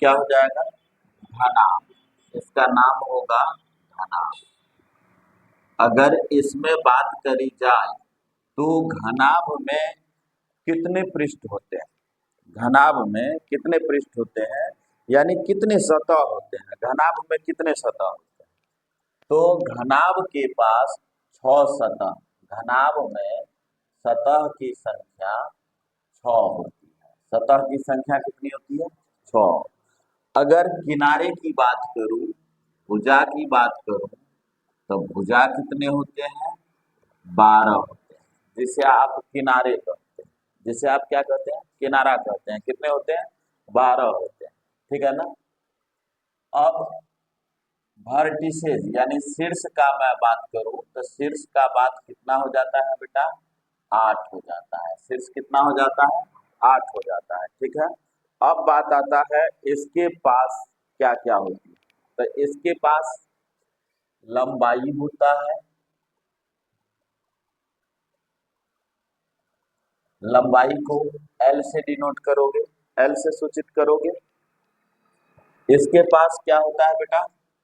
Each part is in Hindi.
क्या हो जाएगा? घनाभ। इसका नाम होगा घनाभ। अगर इसमें बात करी जाए तो घनाभ में कितने पृष्ठ होते हैं? घनाभ में कितने पृष्ठ होते हैं, यानी कितने सतह होते हैं? घनाभ में कितने सतह होते हैं? तो घनाभ के पास 6 सतह। घनाभ में सतह की संख्या 6 होती है। सतह की संख्या कितनी होती है? 6। अगर किनारे की बात करूं, भुजा की बात करूं, तो भुजा कितने होते हैं? 12 होते हैं, जिसे आप किनारे कहते हैं। जिसे आप क्या कहते हैं? किनारा कहते हैं। कितने होते हैं? 12 होते हैं। ठीक है ना। अब वर्टिसेस यानी शीर्ष का मैं बात करूं तो शीर्ष का बात कितना हो जाता है बेटा? 8 हो जाता है। शीर्ष कितना हो जाता है? 8 हो जाता है। ठीक है। अब बात आता है इसके पास क्या क्या होती है। तो इसके पास लंबाई होता है। लंबाई को L से डिनोट करोगे, L से सूचित करोगे। इसके पास क्या होता है बेटा?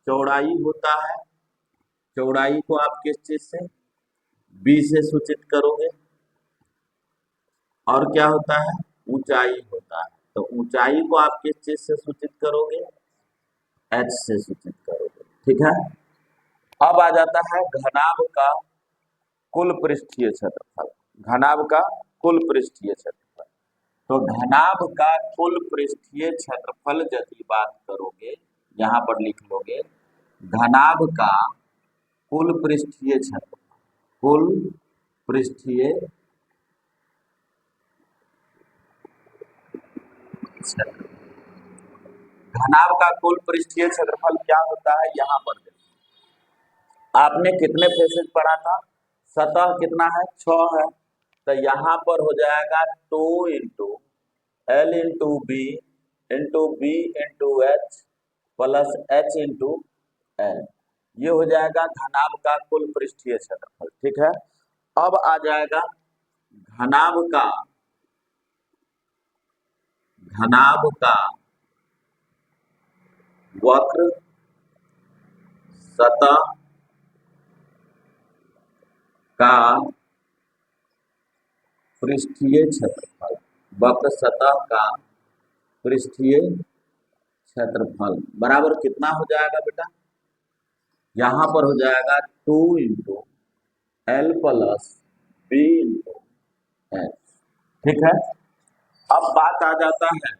चौड़ाई होता है। चौड़ाई को आप किस चीज से? B से सूचित करोगे। और क्या होता है? ऊंचाई होता है। तो ऊंचाई को आप किस चीज से सूचित करोगे? H से सूचित करोगे। ठीक है। अब आ जाता है घनाभ का कुल पृष्ठीय क्षेत्रफल। घनाभ का कुल पृष्ठीय क्षेत्रफल। तो घनाभ का कुल पृष्ठीय क्षेत्रफल यदि बात करोगे, यहां पर लिख लोगे घनाभ का कुल पृष्ठीय क्षेत्रफल। कुल पृष्ठीय क्षेत्रफल। घनाभ का कुल पृष्ठीय क्षेत्रफल क्या होता है? यहां पर देखो, आपने कितने फेसेस पढ़ा था? सतह कितना है? 6 है। तो यहां पर हो जाएगा 2 into L into B into H plus H into L. ये हो जाएगा घनाभ का कुल पृष्ठीय क्षेत्रफल। ठीक है। अब आ जाएगा घनाभ का वक्र सतह का पृष्ठीय क्षेत्रफल। वक्र सतह का पृष्ठीय क्षेत्रफल बराबर कितना हो जाएगा बेटा? यहां पर हो जाएगा 2 into L plus B into H. ठीक है। अब बात आ जाता है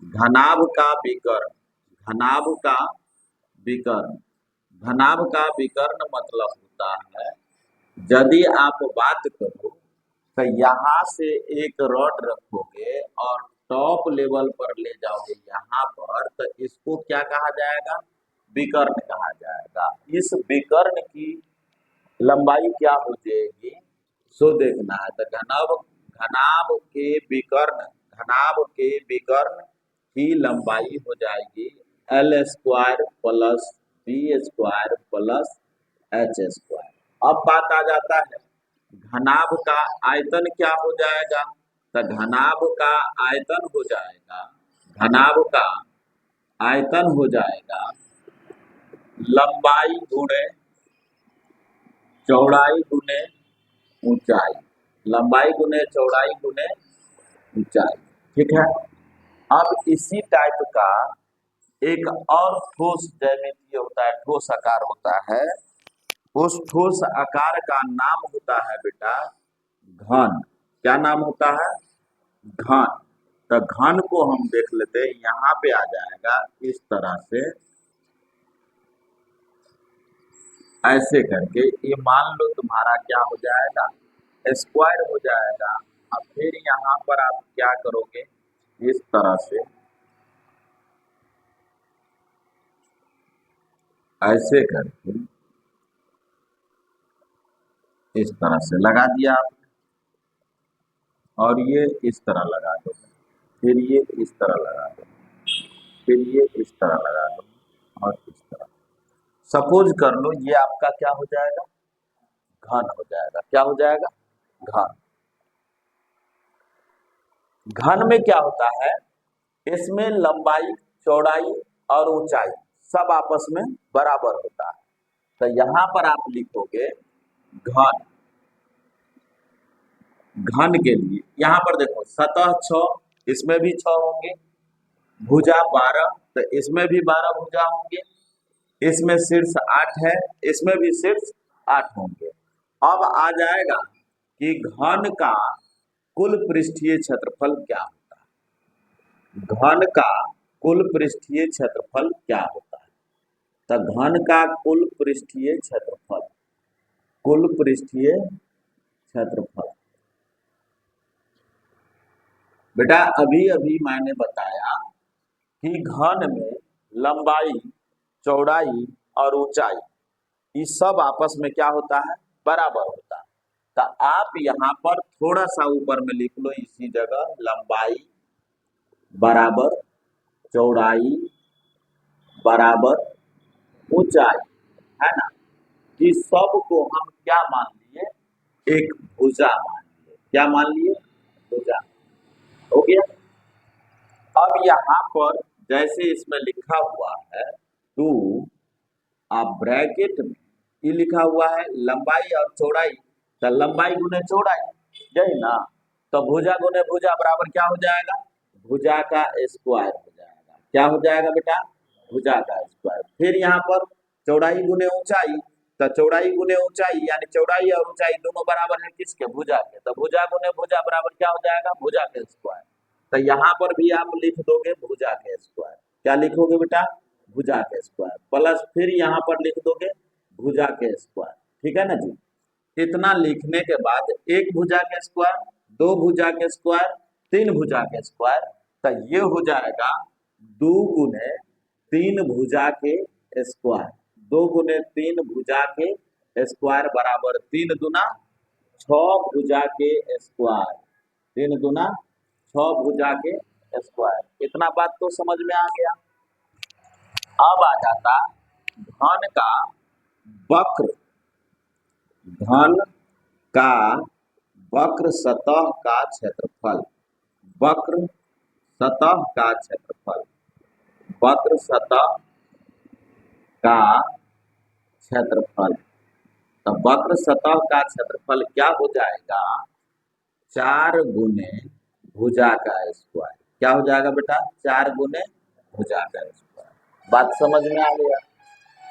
घनाभ का विकर्ण। घनाभ का विकर्ण। घनाभ का विकर्ण मतलब होता है, यदि आप बात करो तो यहाँ से एक रॉड रखोगे और टॉप लेवल पर ले जाओगे यहाँ पर, तो इसको क्या कहा जाएगा? विकर्ण कहा जाएगा। इस विकर्ण की लंबाई क्या हो जाएगी सो देखना है। तो घनाभ के विकर्ण, घनाभ के विकर्ण की लंबाई हो जाएगी L square plus B square plus H square. अब बात आ जाता है घनाभ का आयतन क्या हो जाएगा? तो घनाभ का आयतन हो जाएगा, घनाभ का आयतन हो जाएगा लंबाई गुणे चौड़ाई गुणे ऊंचाई। लंबाई गुणे चौड़ाई गुणे ऊंचाई। ठीक है। अब इसी टाइप का एक और ठोस ज्यामितीय होता है, ठोस आकार होता है। उस ठोस आकार का नाम होता है बेटा घन। क्या नाम होता है? घन। तो घन को हम देख लेते हैं। यहाँ पे आ जाएगा इस तरह से, ऐसे करके ये मान लो तुम्हारा क्या हो जाएगा? स्क्वायर हो जाएगा। अब फिर यहाँ पर आप क्या करोगे? इस तरह से ऐसे करके इस तरह से लगा दिया आप, और ये इस तरह लगा दो, फिर ये इस तरह लगा दो, फिर ये इस तरह लगा दो, और इस तरह। सपोज कर लो ये आपका क्या हो जाएगा? घन हो जाएगा। क्या हो जाएगा? घन। घन में क्या होता है? इसमें लंबाई, चौड़ाई और ऊंचाई सब आपस में बराबर होता है। तो यहां पर आप लिखोगे घन। घन के लिए यहां पर देखो सतह 6, इसमें भी 6 होंगे, भुजा 12, तो इसमें भी 12 भुजा होंगे, इसमें शीर्ष 8 है, इसमें भी शीर्ष 8 होंगे। अब आ जाएगा कि घन का कुल पृष्ठीय क्षेत्रफल क्या होता है। घन का कुल पृष्ठीय क्षेत्रफल क्या होता है? तो घन का कुल पृष्ठीय क्षेत्रफल, कुल पृष्ठीय क्षेत्रफल बेटा अभी अभी मैंने बताया कि घन में लंबाई, चौड़ाई और ऊंचाई ये सब आपस में क्या होता है? बराबर होता है। तो आप यहाँ पर थोड़ा सा ऊपर में लिख लो इसी जगह, लंबाई बराबर चौड़ाई बराबर ऊंचाई, है ना। कि सब को हम क्या मान लिए? एक भुजा मान लिए। क्या मान लिए? भुजा। हो गया। अब यहाँ पर जैसे इसमें लिखा हुआ है 2 आप ब्रैकेट में ये लिखा हुआ है लंबाई और चौड़ाई, तो लंबाई गुने चौड़ाई, यही ना। तो भुजा गुने भुजा बराबर क्या हो जाएगा? भुजा का स्क्वायर हो जाएगा। क्या हो जाएगा बेटा? भुजा का स्क्वायर। फिर यहाँ पर चौड़ाई गुने ऊंचाई, तो चौड़ाई गुने ऊंचाई यानी चौड़ाई और ऊंचाई दोनों बराबर है किसके? भुजा के। तो भुजा गुने भुजा बराबर क्या हो जाएगा? भुजा के स्क्वायर। तो यहाँ पर भी आप लिख दोगे भुजा के स्क्वायर। क्या लिखोगे बेटा? भुजा के स्क्वायर प्लस फिर यहाँ पर लिख दोगे भुजा के स्क्वायर। ठीक है ना जी। इतना लिखने के बाद एक भुजा के स्क्वायर, 2 भुजा के स्क्वायर, 3 भुजा के स्क्वायर, तो ये हो जाएगा 2 गुने 3 भुजा के स्क्वायर। 2 गुने 3 भुजा के स्क्वायर बराबर 3 दूना 6 भुजा के स्क्वायर। 3 दूना 6 भुजा के स्क्वायर। इतना बात तो समझ में आ गया। अब आ जाता घन का वक्र, घन का वक्र सतह का क्षेत्रफल, वक्र सतह का क्षेत्रफल, वक्र सतह का क्षेत्रफल। तो वक्र सतह का क्षेत्रफल क्या हो जाएगा? 4 गुने भुजा का स्क्वायर। क्या हो जाएगा बेटा? 4 गुने भुजा का स्क्वायर। बात समझ में आ गया।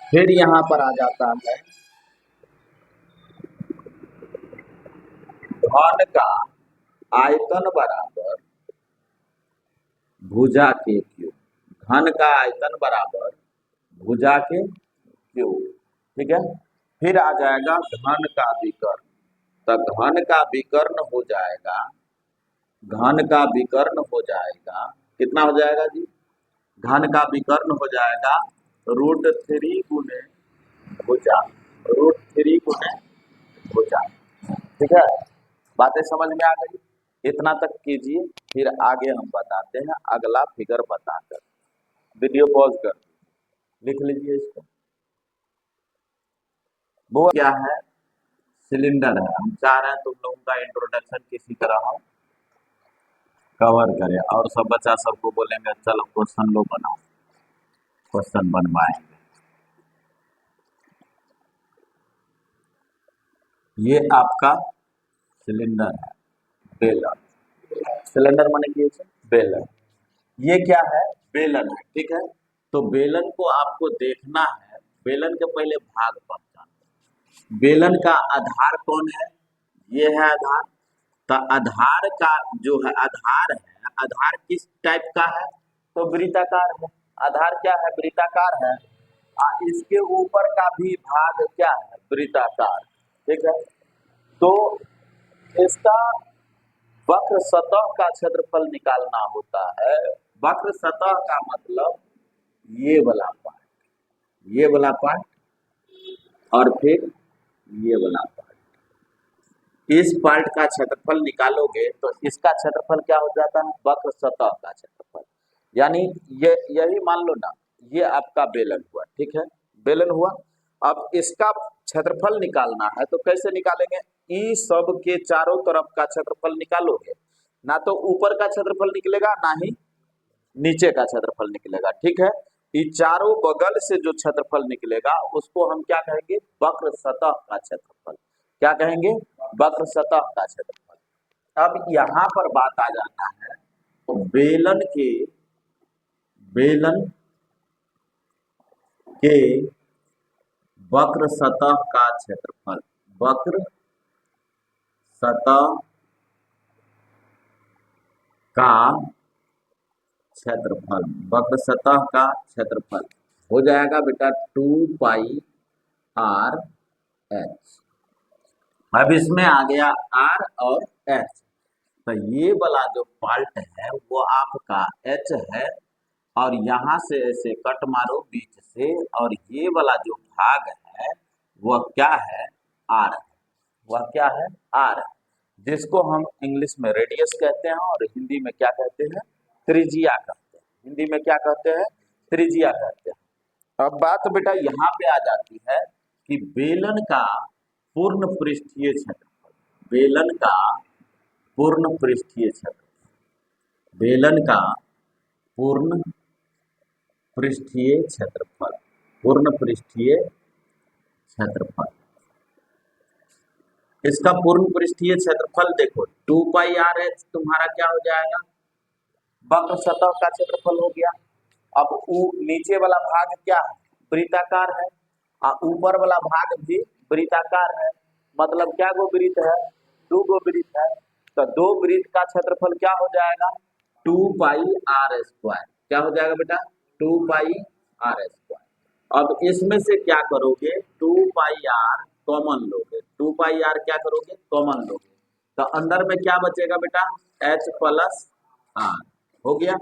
फिर यहाँ पर आ जाता है घन का आयतन बराबर भुजा के क्यूब। घन का आयतन बराबर भुजा के क्यूब। ठीक है। फिर आ जाएगा घन का विकर्ण। तो घन का विकर्ण हो जाएगा, घन का विकर्ण हो जाएगा, कितना हो जाएगा जी? घन का विकर्ण हो जाएगा √3 गुने भुजा, √3 गुने भुजा। ठीक है। बातें समझ में आ गई। इतना तक कीजिए, फिर आगे हम बताते हैं अगला फिगर बताकर। वीडियो पॉज कर लिख लीजिए इसको। वो क्या है? सिलेंडर है। हम चाह रहे हैं तुम लोगों का इंट्रोडक्शन किसी तरह हम कवर करें, और सब बच्चा सबको बोलेंगे चलो क्वेश्चन लो बनाओ, क्वेश्चन बनवाएंगे। ये आपका सिलेंडर है, बेलन। सिलेंडर माने कि बेलन। ये क्या है? बेलन है। ठीक है। तो बेलन को आपको देखना है, बेलन के पहले भाग पहचान। बेलन का आधार कौन है? ये है आधार। तो आधार का जो है, आधार है, आधार किस टाइप का है? तो वृत्ताकार है। आधार क्या है? वृत्ताकार है। इसके ऊपर का भी भाग क्या है? वृत्ताकार। ठीक है। तो इसका वक्र सतह का क्षेत्रफल निकालना होता है। वक्र सतह का मतलब ये वाला पार्ट, ये वाला पार्ट और फिर ये वाला पार्ट। इस पार्ट का क्षेत्रफल निकालोगे तो इसका क्षेत्रफल क्या हो जाता है? वक्र सतह का क्षेत्रफल। यानी ये यही मान लो ना, ये आपका बेलन हुआ। ठीक है। बेलन हुआ। अब इसका क्षेत्रफल निकालना है तो कैसे निकालेंगे? ई सब के चारों तरफ का क्षेत्रफल निकालोगे, ना तो ऊपर का क्षेत्रफल निकलेगा ना ही नीचे का क्षेत्रफल निकलेगा। ठीक है, ये चारों बगल से जो क्षेत्रफल निकलेगा उसको हम क्या कहेंगे, वक्र सतह का क्षेत्रफल। क्या कहेंगे, वक्र सतह का क्षेत्रफल। अब यहाँ पर बात आ जाता है बेलन के वक्र सतह का क्षेत्रफल। वक्र सतह का क्षेत्रफल, वक्र सतह का क्षेत्रफल हो जाएगा बेटा 2πr/h। अब इसमें आ गया r और h, तो ये वाला जो पार्ट है वो आपका h है, और यहाँ से ऐसे कट मारो बीच से, और ये वाला जो भाग है वह क्या है, r है। वह क्या है, r है, जिसको हम इंग्लिश में रेडियस कहते हैं और हिंदी में क्या कहते हैं, त्रिज्या कहते हैं। हिंदी में क्या कहते हैं, त्रिज्या कहते हैं। अब बात बेटा यहाँ पे आ जाती है कि बेलन का पूर्ण पृष्ठीय क्षेत्रफल, बेलन का पूर्ण पृष्ठीय क्षेत्रफल, बेलन का पूर्ण पृष्ठीय क्षेत्रफल, पूर्ण पृष्ठीय क्षेत्रफल। इसका पूर्ण पृष्ठीय क्षेत्रफल देखो 2πr/h तुम्हारा क्या हो जाएगा, वक्र सतह का क्षेत्रफल हो गया। अब नीचे वाला भाग क्या है, वृत्ताकार है, और ऊपर वाला भाग भी वृत्ताकार है, मतलब क्या गो वृत्त है, 2 गो वृत्त है, तो 2 वृत्त का क्षेत्रफल क्या हो जाएगा, 2πr²। क्या हो जाएगा बेटा, 2πr²। अब इसमें से क्या करोगे, 2πr कॉमन लोगे, 2πr क्या करोगे, कॉमन लोगे, तो अंदर में क्या बचेगा बेटा, h + r हो गया।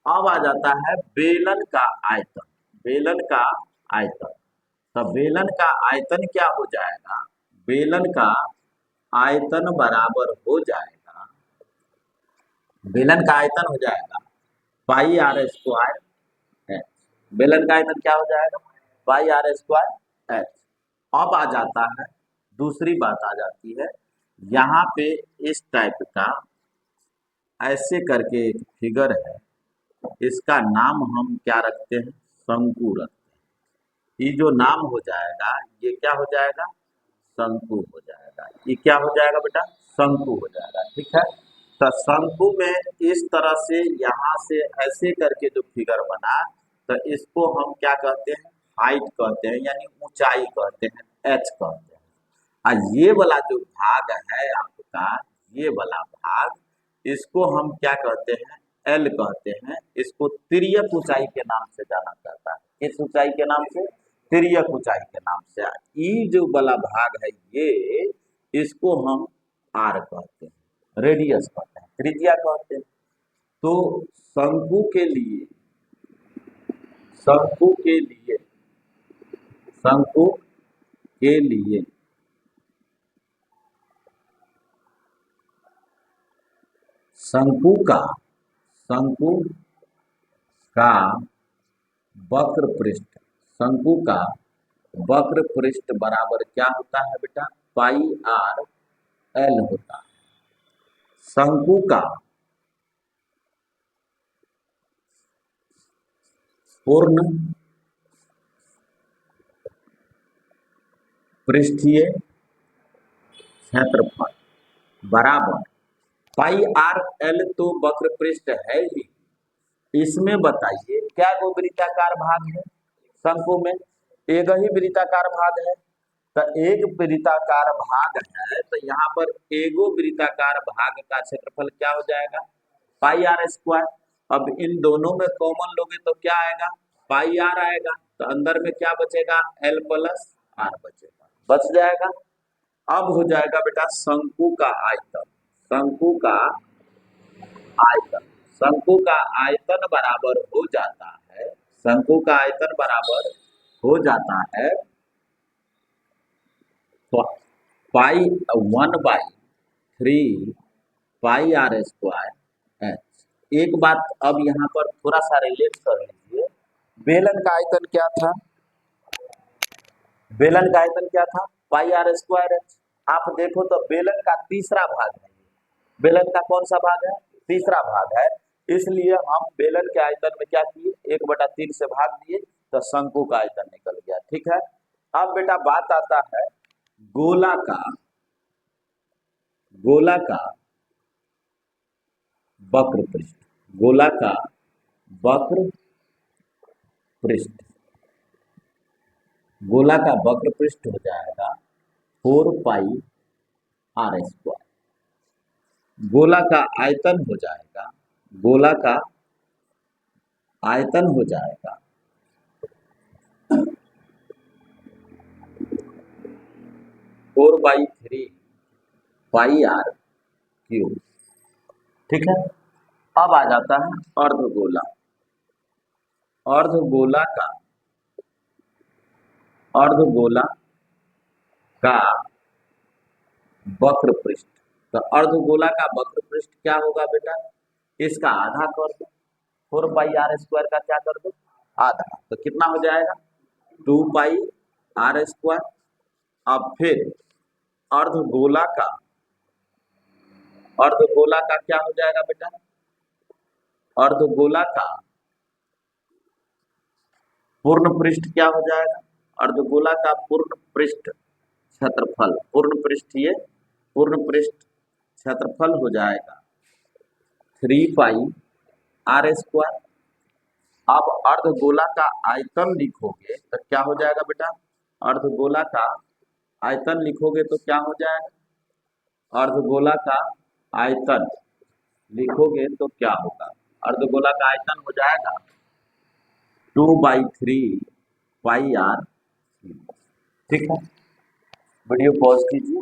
अब आ जाता है बेलन का आयतन, बेलन का आयतन। तो बेलन का आयतन क्या हो जाएगा, बेलन का आयतन बराबर हो जाएगा, बेलन का आयतन हो जाएगा πr²h। बेलन का आयतन क्या हो जाएगा, πr²h। अब आ जाता है दूसरी बात आ जाती है, यहाँ पे इस टाइप का ऐसे करके एक फिगर है, इसका नाम हम क्या रखते हैं, शंकु रखते हैं। ये जो नाम हो जाएगा ये क्या हो जाएगा, शंकु हो जाएगा। ये क्या हो जाएगा बेटा, शंकु हो जाएगा। ठीक है, तो शंकु में इस तरह से यहाँ से ऐसे करके जो फिगर बना, तो इसको हम क्या कहते हैं, हाइट कहते हैं, यानी ऊंचाई कहते हैं, h कहते हैं। और ये वाला जो भाग है आपका, ये वाला भाग, इसको हम क्या कहते हैं, L कहते हैं। इसको तिर्यक ऊंचाई के नाम से जाना जाता है। किस ऊंचाई के नाम से, तिर्यक ऊंचाई के नाम से। ये जो वाला भाग है ये, इसको हम R कहते हैं, रेडियस कहते हैं, त्रिज्या कहते हैं। तो शंकु के लिए, शंकु के लिए, शंकु के लिए शंकु का वक्र पृष्ठ, शंकु का वक्र पृष्ठ बराबर क्या होता है बेटा, πr/l होता है। शंकु का पूर्ण पृष्ठीय क्षेत्रफल बराबर πr/l तो वक्र पृष्ठ है ही, इसमें बताइए क्या वो वृत्ताकार भाग है, शंकु में एक ही वृत्ताकार भाग है, तो एक वृत्ताकार भाग है, तो यहाँ पर एगो वृत्ताकार भाग का क्षेत्रफल क्या हो जाएगा, πr²। अब इन दोनों में कॉमन लोगे तो क्या आएगा, πr आएगा, तो अंदर में क्या बचेगा, l + r बचेगा, बच जाएगा। अब हो जाएगा बेटा शंकु का आयतन, शंकु का आयतन, शंकु का आयतन बराबर हो जाता है, शंकु का आयतन बराबर हो जाता है तो π1/3πr²h। एक बात अब यहाँ पर थोड़ा सा रिलेट कर लीजिए, बेलन का आयतन क्या था, बेलन का आयतन क्या था, πr²h। आप देखो तो बेलन का तीसरा भाग है, बेलन का कौन सा भाग है, तीसरा भाग है, इसलिए हम बेलन के आयतन में क्या किए, 1/3 से भाग दिए तो शंकु का आयतन निकल गया। ठीक है, अब बेटा बात आता है गोला का वक्र पृष्ठ। गोला का वक्र पृष्ठ, गोला का वक्र पृष्ठ हो जाएगा 4πr²। गोला का आयतन हो जाएगा, गोला का आयतन हो जाएगा 4/3πr³। ठीक है, अब आ जाता है अर्धगोला। अर्धगोला का वक्र पृष्ठ। तो अर्धगोला का वक्र पृष्ठ क्या होगा बेटा, इसका आधा कर दो, 4πr² का क्या कर दो, आधा, तो कितना हो जाएगा 2πr²। अब फिर अर्धगोला का क्या हो जाएगा बेटा, अर्धगोला का पूर्ण पृष्ठ क्या हो जाएगा, अर्धगोला का पूर्ण पृष्ठ क्षेत्रफल, पूर्ण पृष्ठ क्षेत्रफल हो जाएगा 3πr²। अब अर्धगोला का आयतन लिखोगे तो क्या हो जाएगा बेटा, अर्धगोला का आयतन लिखोगे तो क्या हो जाएगा, अर्धगोला का आयतन लिखोगे तो क्या होगा, अर्धगोला का आयतन हो जाएगा 2/3πr²। ठीक है, वीडियो पॉज कीजिए।